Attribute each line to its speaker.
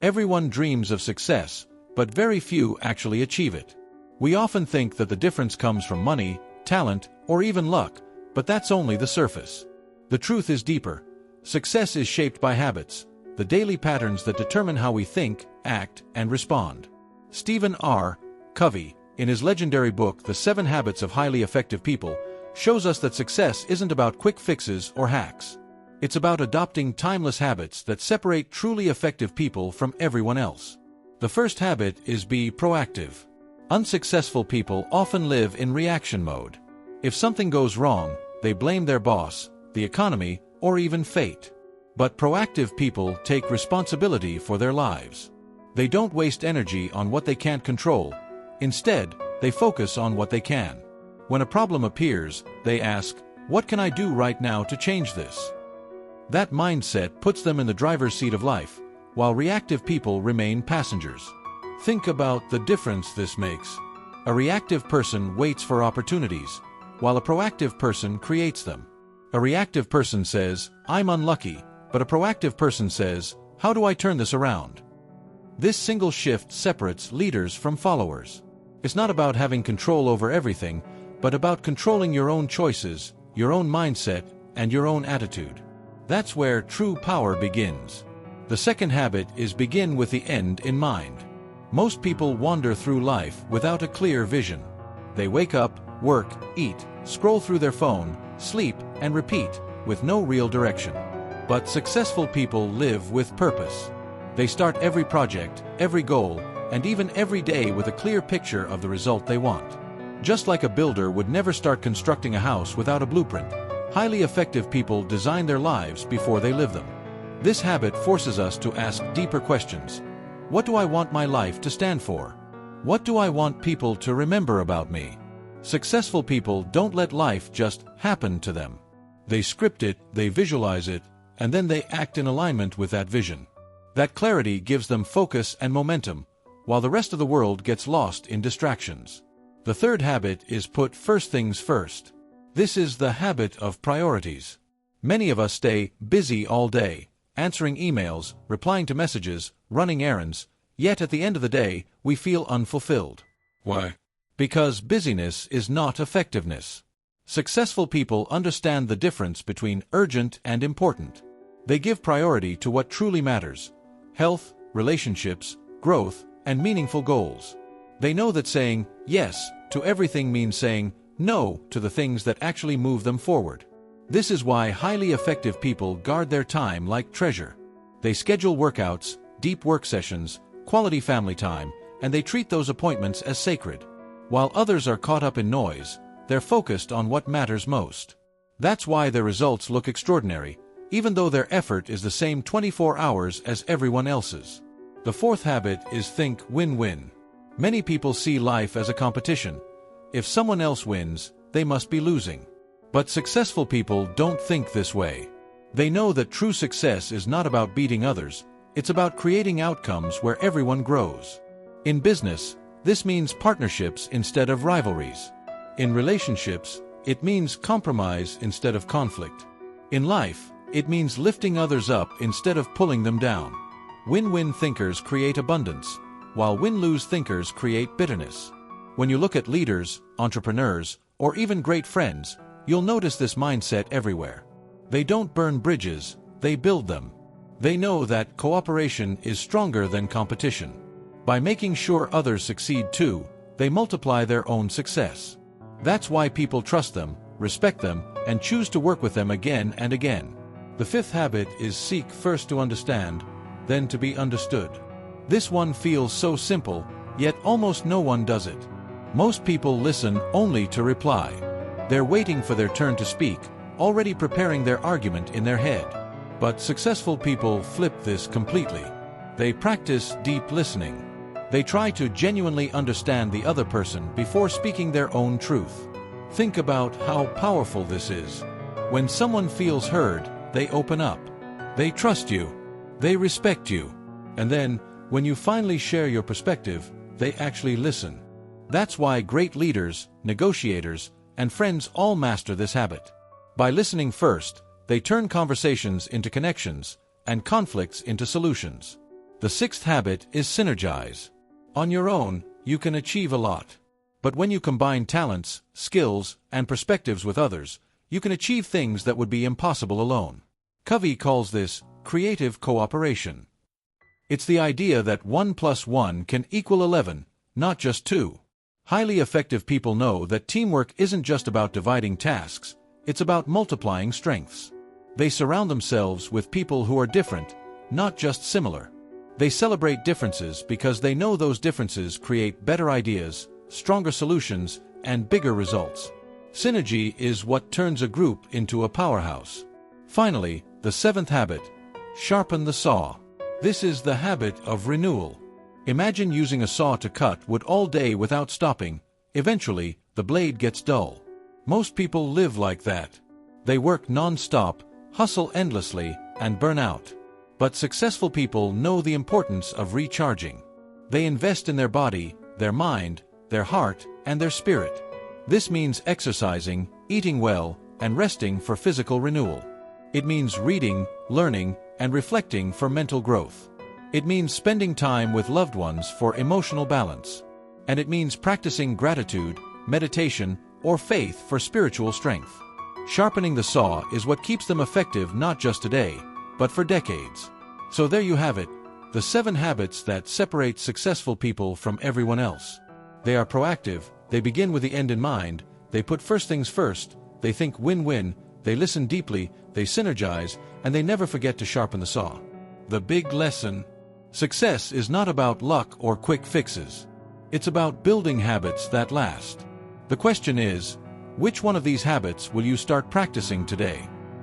Speaker 1: Everyone dreams of success, but very few actually achieve it. We often think that the difference comes from money, talent, or even luck, but that's only the surface. The truth is deeper. Success is shaped by habits, the daily patterns that determine how we think, act, and respond. Stephen R. Covey, in his legendary book The 7 Habits of Highly Effective People, shows us that success isn't about quick fixes or hacks. It's about adopting timeless habits that separate truly effective people from everyone else. The first habit is be proactive. Unsuccessful people often live in reaction mode. If something goes wrong, they blame their boss, the economy, or even fate. But proactive people take responsibility for their lives. They don't waste energy on what they can't control. Instead, they focus on what they can. When a problem appears, they ask, "What can I do right now to change this?" That mindset puts them in the driver's seat of life, while reactive people remain passengers. Think about the difference this makes. A reactive person waits for opportunities, while a proactive person creates them. A reactive person says, "I'm unlucky," but a proactive person says, "How do I turn this around?" This single shift separates leaders from followers. It's not about having control over everything, but about controlling your own choices, your own mindset, and your own attitude. That's where true power begins. The second habit is begin with the end in mind. Most people wander through life without a clear vision. They wake up, work, eat, scroll through their phone, sleep, and repeat, with no real direction. But successful people live with purpose. They start every project, every goal, and even every day with a clear picture of the result they want. Just like a builder would never start constructing a house without a blueprint, highly effective people design their lives before they live them. This habit forces us to ask deeper questions. What do I want my life to stand for? What do I want people to remember about me? Successful people don't let life just happen to them. They script it, they visualize it, and then they act in alignment with that vision. That clarity gives them focus and momentum, while the rest of the world gets lost in distractions. The third habit is put first things first. This is the habit of priorities. Many of us stay busy all day, answering emails, replying to messages, running errands, yet at the end of the day, we feel unfulfilled. Why? Because busyness is not effectiveness. Successful people understand the difference between urgent and important. They give priority to what truly matters: health, relationships, growth, and meaningful goals. They know that saying yes to everything means saying no to the things that actually move them forward. This is why highly effective people guard their time like treasure. They schedule workouts, deep work sessions, quality family time, and they treat those appointments as sacred. While others are caught up in noise, they're focused on what matters most. That's why their results look extraordinary, even though their effort is the same 24 hours as everyone else's. The fourth habit is think win-win. Many people see life as a competition. If someone else wins, they must be losing. But successful people don't think this way. They know that true success is not about beating others, it's about creating outcomes where everyone grows. In business, this means partnerships instead of rivalries. In relationships, it means compromise instead of conflict. In life, it means lifting others up instead of pulling them down. Win-win thinkers create abundance, while win-lose thinkers create bitterness. When you look at leaders, entrepreneurs, or even great friends, you'll notice this mindset everywhere. They don't burn bridges, they build them. They know that cooperation is stronger than competition. By making sure others succeed too, they multiply their own success. That's why people trust them, respect them, and choose to work with them again and again. The fifth habit is seek first to understand, then to be understood. This one feels so simple, yet almost no one does it. Most people listen only to reply. They're waiting for their turn to speak, already preparing their argument in their head. But successful people flip this completely. They practice deep listening. They try to genuinely understand the other person before speaking their own truth. Think about how powerful this is. When someone feels heard, they open up. They trust you. They respect you. And then, when you finally share your perspective, they actually listen. That's why great leaders, negotiators, and friends all master this habit. By listening first, they turn conversations into connections, and conflicts into solutions. The sixth habit is synergize. On your own, you can achieve a lot. But when you combine talents, skills, and perspectives with others, you can achieve things that would be impossible alone. Covey calls this creative cooperation. It's the idea that 1 + 1 can equal 11, not just 2. Highly effective people know that teamwork isn't just about dividing tasks, it's about multiplying strengths. They surround themselves with people who are different, not just similar. They celebrate differences because they know those differences create better ideas, stronger solutions, and bigger results. Synergy is what turns a group into a powerhouse. Finally, the seventh habit, sharpen the saw. This is the habit of renewal. Imagine using a saw to cut wood all day without stopping. Eventually, the blade gets dull. Most people live like that. They work non-stop, hustle endlessly, and burn out. But successful people know the importance of recharging. They invest in their body, their mind, their heart, and their spirit. This means exercising, eating well, and resting for physical renewal. It means reading, learning, and reflecting for mental growth. It means spending time with loved ones for emotional balance. And it means practicing gratitude, meditation, or faith for spiritual strength. Sharpening the saw is what keeps them effective not just today, but for decades. So there you have it, the 7 habits that separate successful people from everyone else. They are proactive, they begin with the end in mind, they put first things first, they think win-win, they listen deeply, they synergize, and they never forget to sharpen the saw. The big lesson: success is not about luck or quick fixes. It's about building habits that last. The question is, which one of these habits will you start practicing today?